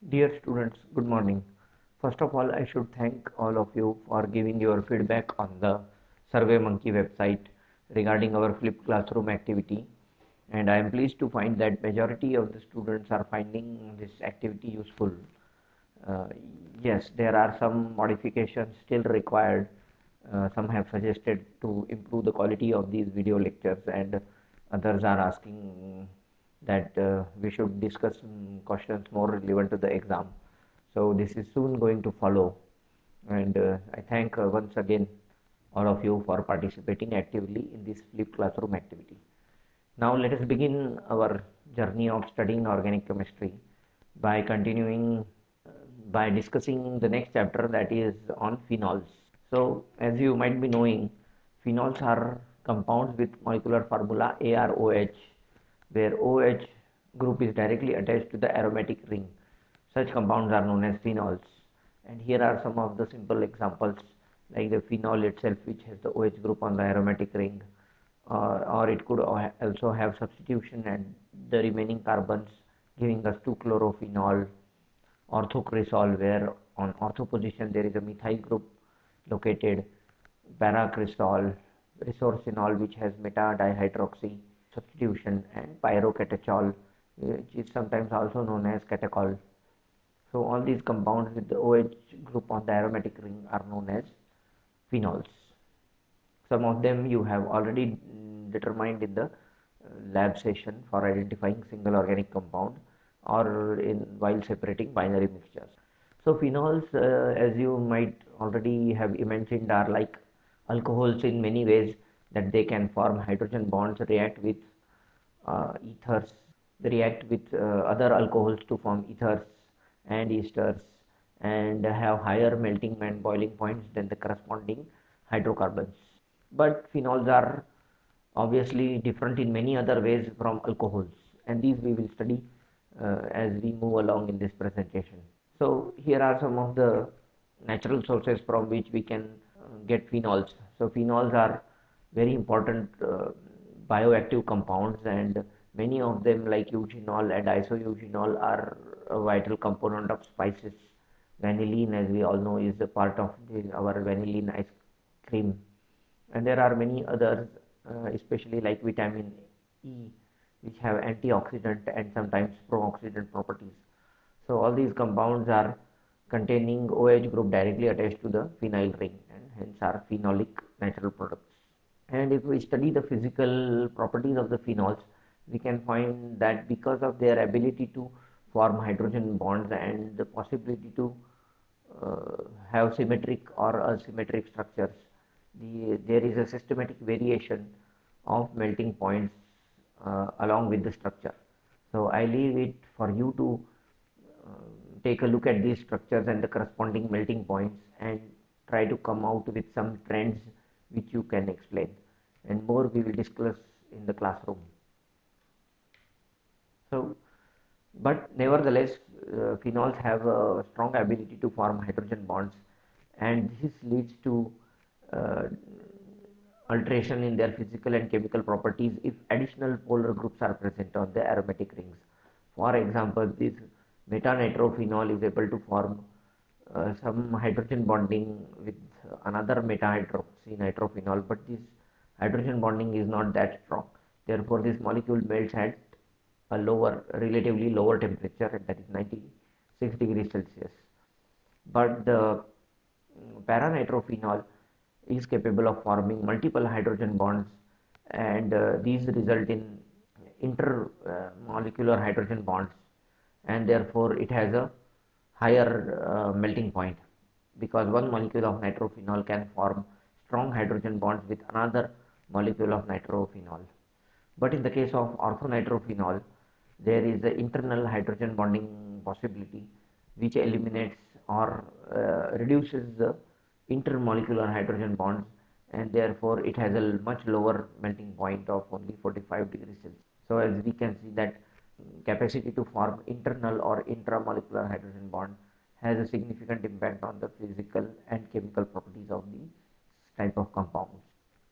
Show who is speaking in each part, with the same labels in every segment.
Speaker 1: Dear students, good morning. First of all, I should thank all of you for giving your feedback on the SurveyMonkey website regarding our flipped classroom activity. And I am pleased to find that majority of the students are finding this activity useful. Uh, yes, there are some modifications still required. Some have suggested to improve the quality of these video lectures, and others are asking that we should discuss some questions more relevant to the exam. So this is soon going to follow, and I thank once again all of you for participating actively in this flipped classroom activity. Now let us begin our journey of studying organic chemistry by continuing by discussing the next chapter, that is on phenols. So as you might be knowing, phenols are compounds with molecular formula AROH, where OH group is directly attached to the aromatic ring. Such compounds are known as phenols. And here are some of the simple examples, like the phenol itself, which has the OH group on the aromatic ring, or it could also have substitution and the remaining carbons, giving us 2-chlorophenol. Orthocresol, where on ortho position there is a methyl group located. Paracresol, resorcinol, which has meta-dihydroxy substitution, and pyrocatechol, which is sometimes also known as catechol. So all these compounds with the OH group on the aromatic ring are known as phenols. Some of them you have already determined in the lab session for identifying single organic compound, or in while separating binary mixtures. So phenols, as you might already have imagined, are like alcohols in many ways, that they can form hydrogen bonds, react with ethers, they react with other alcohols to form ethers and esters, and have higher melting and boiling points than the corresponding hydrocarbons. But phenols are obviously different in many other ways from alcohols, and these we will study as we move along in this presentation. So here are some of the natural sources from which we can get phenols. So phenols are very important bioactive compounds, and many of them, like eugenol and isoeugenol, are a vital component of spices. Vanillin, as we all know, is a part of our vanillin ice cream, and there are many others, especially like vitamin E, which have antioxidant and sometimes pro-oxidant properties. So all these compounds are containing OH group directly attached to the phenyl ring, and hence are phenolic natural products. And if we study the physical properties of the phenols, we can find that because of their ability to form hydrogen bonds and the possibility to have symmetric or asymmetric structures, there is a systematic variation of melting points along with the structure. So I leave it for you to take a look at these structures and the corresponding melting points, and try to come out with some trends which you can explain, and more we will discuss in the classroom. So, but nevertheless, phenols have a strong ability to form hydrogen bonds, and this leads to uh, alteration in their physical and chemical properties if additional polar groups are present on the aromatic rings. For example, this metanitrophenol is able to form some hydrogen bonding with another meta-hydroxynitrophenol, but this hydrogen bonding is not that strong. Therefore, this molecule melts at a relatively lower temperature, that is 96 degrees Celsius. But the paranitrophenol is capable of forming multiple hydrogen bonds, and these result in intermolecular hydrogen bonds, and therefore it has a higher melting point, because one molecule of nitrophenol can form strong hydrogen bonds with another molecule of nitrophenol. But in the case of orthonitrophenol, there is an internal hydrogen bonding possibility, which eliminates or reduces the intermolecular hydrogen bonds, and therefore it has a much lower melting point of only 45 degrees Celsius. So as we can see that capacity to form internal or intramolecular hydrogen bond has a significant impact on the physical and chemical properties of these type of compounds.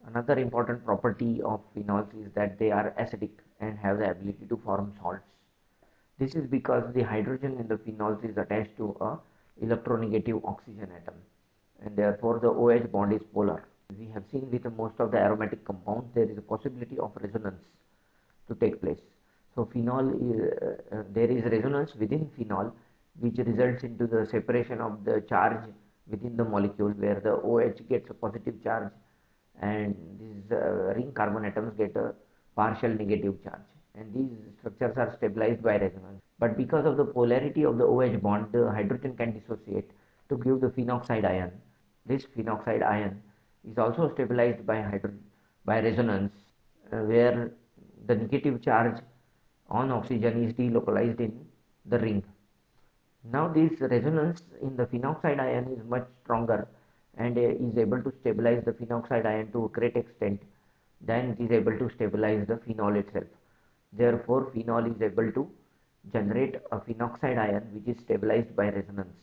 Speaker 1: Another important property of phenols is that they are acidic and have the ability to form salts. This is because the hydrogen in the phenols is attached to a electronegative oxygen atom, and therefore the OH bond is polar. We have seen with most of the aromatic compounds there is a possibility of resonance to take place. So phenol is, there is resonance within phenol which results into the separation of the charge within the molecule, where the OH gets a positive charge and these ring carbon atoms get a partial negative charge, and these structures are stabilized by resonance. But because of the polarity of the OH bond, the hydrogen can dissociate to give the phenoxide ion. This phenoxide ion is also stabilized by resonance, where the negative charge on oxygen is delocalized in the ring. Now this resonance in the phenoxide ion is much stronger and is able to stabilize the phenoxide ion to a great extent than it is able to stabilize the phenol itself. Therefore, phenol is able to generate a phenoxide ion which is stabilized by resonance.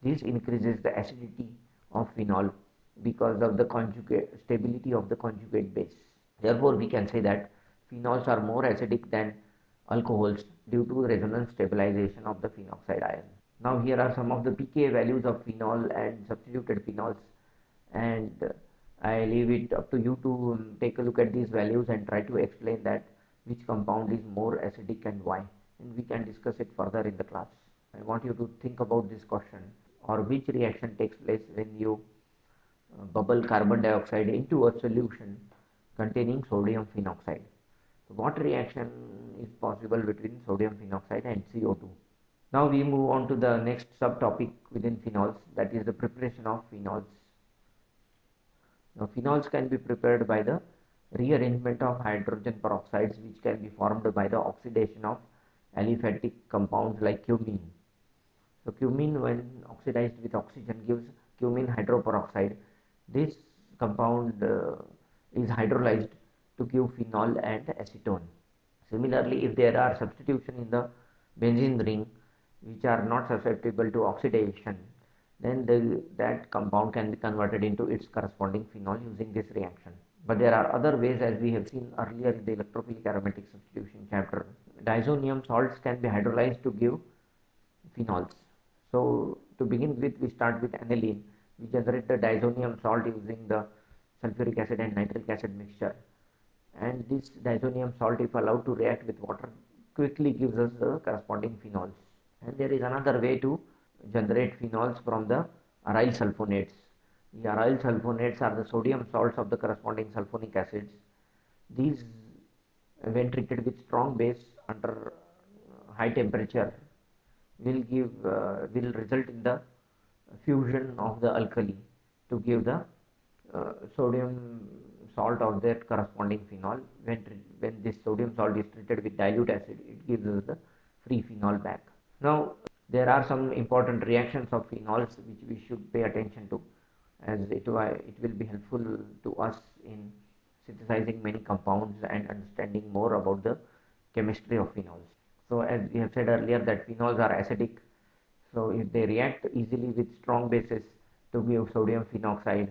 Speaker 1: This increases the acidity of phenol because of the conjugate stability of the conjugate base. Therefore, we can say that phenols are more acidic than alcohols due to resonance stabilization of the phenoxide ion. Now here are some of the pKa values of phenol and substituted phenols, and I leave it up to you to take a look at these values and try to explain that which compound is more acidic and why, and we can discuss it further in the class. I want you to think about this question, or which reaction takes place when you bubble carbon dioxide into a solution containing sodium phenoxide. So what reaction is possible between sodium phenoxide and CO2? Now we move on to the next subtopic within phenols, that is the preparation of phenols. Now phenols can be prepared by the rearrangement of hydrogen peroxides, which can be formed by the oxidation of aliphatic compounds like cumene. So cumene, when oxidized with oxygen, gives cumene hydroperoxide. This compound is hydrolyzed to give phenol and acetone. Similarly, if there are substitution in the benzene ring which are not susceptible to oxidation, then that compound can be converted into its corresponding phenol using this reaction. But there are other ways, as we have seen earlier in the electrophilic aromatic substitution chapter. Diazonium salts can be hydrolyzed to give phenols. So to begin with, we start with aniline. We generate the diazonium salt using the sulfuric acid and nitric acid mixture, and this diazonium salt, if allowed to react with water, quickly gives us the corresponding phenols. And there is another way to generate phenols from the aryl sulfonates. The aryl sulfonates are the sodium salts of the corresponding sulfonic acids. These, when treated with strong base under high temperature, will result in the fusion of the alkali to give the sodium salt of that corresponding phenol. When this sodium salt is treated with dilute acid, it gives us the free phenol back. Now there are some important reactions of phenols which we should pay attention to, as it will be helpful to us in synthesizing many compounds and understanding more about the chemistry of phenols. So as we have said earlier that phenols are acidic, so if they react easily with strong bases to give sodium phenoxide,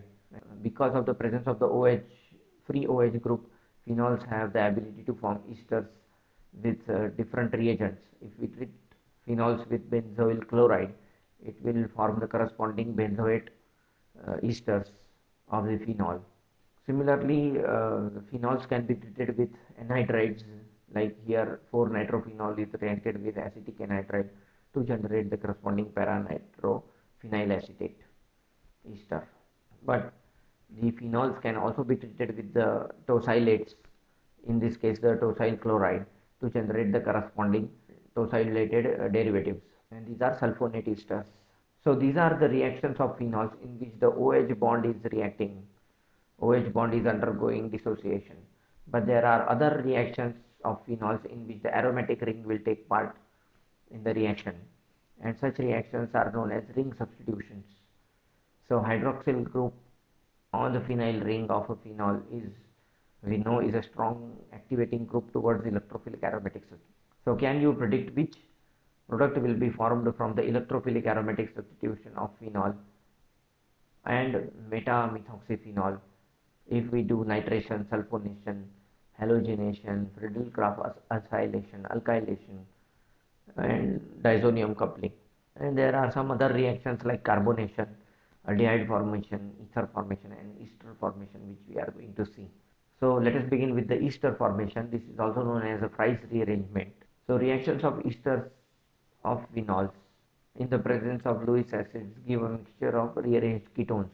Speaker 1: because of the presence of the OH, free OH group, phenols have the ability to form esters with different reagents. If we treat phenols with benzoyl chloride, it will form the corresponding benzoate esters of the phenol. Similarly, phenols can be treated with anhydrides, like here 4-nitrophenol is reacted with acetic anhydride to generate the corresponding para-nitrophenyl acetate ester. But the phenols can also be treated with the tosylates, in this case the tosyl chloride, to generate the corresponding tosylated derivatives, and these are sulfonate esters. So these are the reactions of phenols in which the OH bond is reacting. OH bond is undergoing dissociation. But there are other reactions of phenols in which the aromatic ring will take part in the reaction, and such reactions are known as ring substitutions. So hydroxyl group on the phenyl ring of a phenol we know is a strong activating group towards electrophilic aromatic substitution. So can you predict which product will be formed from the electrophilic aromatic substitution of phenol and metamethoxyphenol if we do nitration, sulfonation, halogenation, Friedel-Crafts acylation, alkylation, and diazonium coupling. And there are some other reactions like carbonation, aldehyde formation, ether formation, and ester formation, which we are going to see. So let us begin with the ester formation. This is also known as a Fries rearrangement. So reactions of esters of phenols in the presence of Lewis acids give a mixture of rearranged ketones.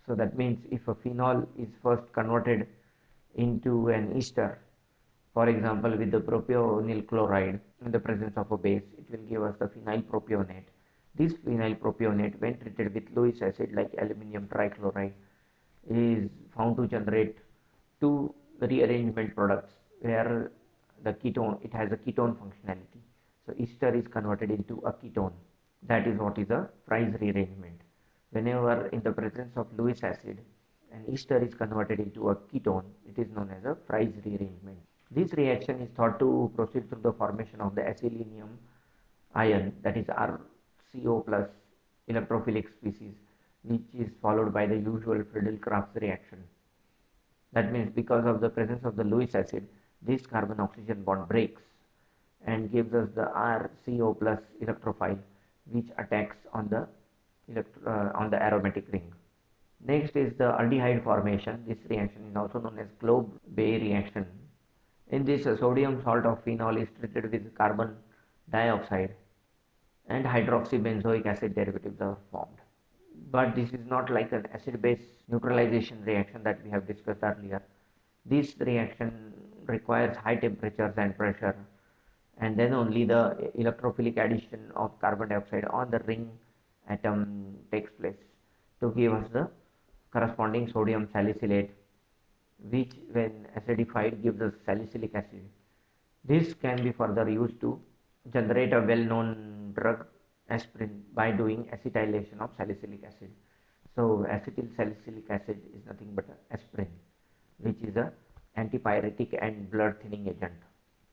Speaker 1: So that means if a phenol is first converted into an ester, for example with the propionyl chloride in the presence of a base, it will give us the phenyl propionate. This phenyl propionate, when treated with Lewis acid like aluminum trichloride, is found to generate two rearrangement products where the ketone, it has a ketone functionality. So ester is converted into a ketone. That is what is a Fries rearrangement. Whenever in the presence of Lewis acid an ester is converted into a ketone, it is known as a Fries rearrangement. This reaction is thought to proceed through the formation of the acyclinium ion, that is RCO plus electrophilic species, which is followed by the usual Friedel-Crafts reaction. That means because of the presence of the Lewis acid, this carbon oxygen bond breaks and gives us the RCO plus electrophile, which attacks on the aromatic ring. Next is the aldehyde formation. This reaction is also known as Klob-Bay reaction. In this, sodium salt of phenol is treated with carbon dioxide and hydroxybenzoic acid derivatives are formed. But this is not like an acid-base neutralization reaction that we have discussed earlier. This reaction requires high temperatures and pressure, and then only the electrophilic addition of carbon dioxide on the ring atom takes place to give us the corresponding sodium salicylate, which when acidified gives us salicylic acid. This can be further used to generate a well-known drug aspirin by doing acetylation of salicylic acid. So acetyl salicylic acid is nothing but aspirin, which is a antipyretic and blood thinning agent.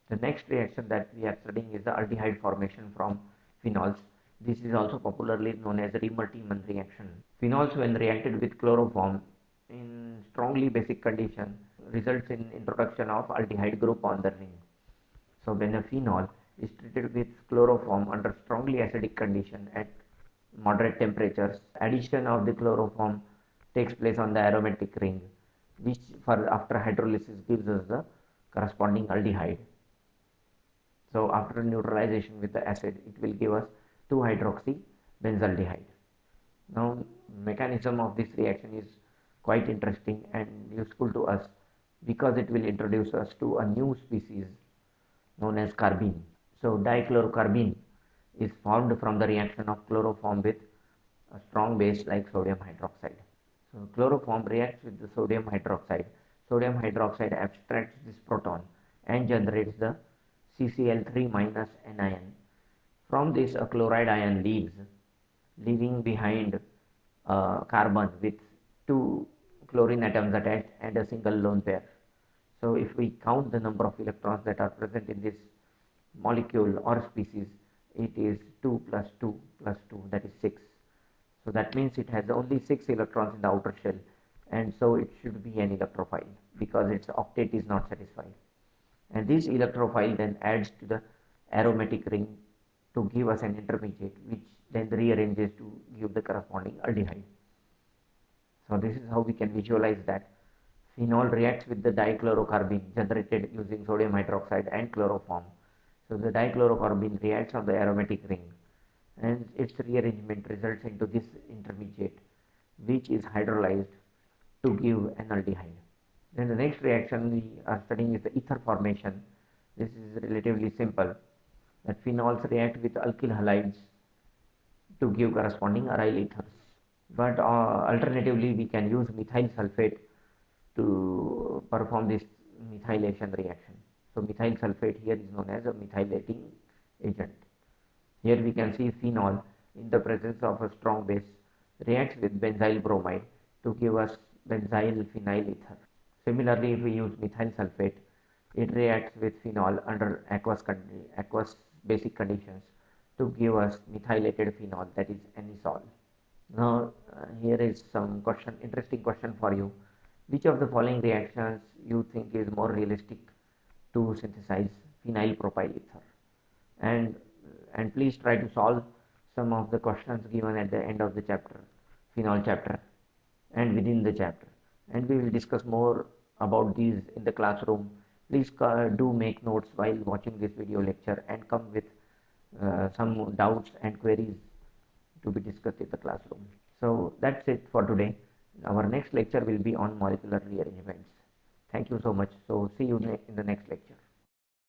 Speaker 1: The next reaction that we are studying is the aldehyde formation from phenols. This is also popularly known as Remer-Tiemann reaction. Phenols, when reacted with chloroform in strongly basic condition, results in introduction of aldehyde group on the ring. So when a phenol is treated with chloroform under strongly acidic condition at moderate temperatures, addition of the chloroform takes place on the aromatic ring, which after hydrolysis gives us the corresponding aldehyde. So after neutralization with the acid, it will give us 2-hydroxybenzaldehyde. Now mechanism of this reaction is quite interesting and useful to us because it will introduce us to a new species known as carbene. So dichlorocarbene is formed from the reaction of chloroform with a strong base like sodium hydroxide. So chloroform reacts with the sodium hydroxide. Sodium hydroxide abstracts this proton and generates the CCl3 minus anion. From this a chloride ion leaves, leaving behind carbon with two chlorine atoms attached and a single lone pair. So if we count the number of electrons that are present in this molecule or species, it is 2 plus 2 plus 2, that is 6. So that means it has only 6 electrons in the outer shell, and so it should be an electrophile because its octet is not satisfied. And this electrophile then adds to the aromatic ring to give us an intermediate, which then rearranges to give the corresponding aldehyde. So this is how we can visualize that phenol reacts with the dichlorocarbene generated using sodium hydroxide and chloroform. So the dichlorocarbene reacts on the aromatic ring and its rearrangement results into this intermediate, which is hydrolyzed to give an aldehyde. Then the next reaction we are studying is the ether formation. This is relatively simple, that phenols react with alkyl halides to give corresponding aryl ethers. But alternatively, we can use methyl sulfate to perform this methylation reaction. So methyl sulfate here is known as a methylating agent. Here we can see phenol in the presence of a strong base reacts with benzyl bromide to give us benzyl phenyl ether. Similarly, if we use methyl sulfate, it reacts with phenol under aqueous basic conditions to give us methylated phenol, that is anisole. Now here is some interesting question for you. Which of the following reactions you think is more realistic to synthesize phenyl propyl ether? and please try to solve some of the questions given at the end of the chapter, phenol chapter, and within the chapter, and we will discuss more about these in the classroom. Please do make notes while watching this video lecture and come with some doubts and queries to be discussed in the classroom. So that's it for today. Our next lecture will be on molecular rearrangements. Thank you so much. So see you in the next lecture.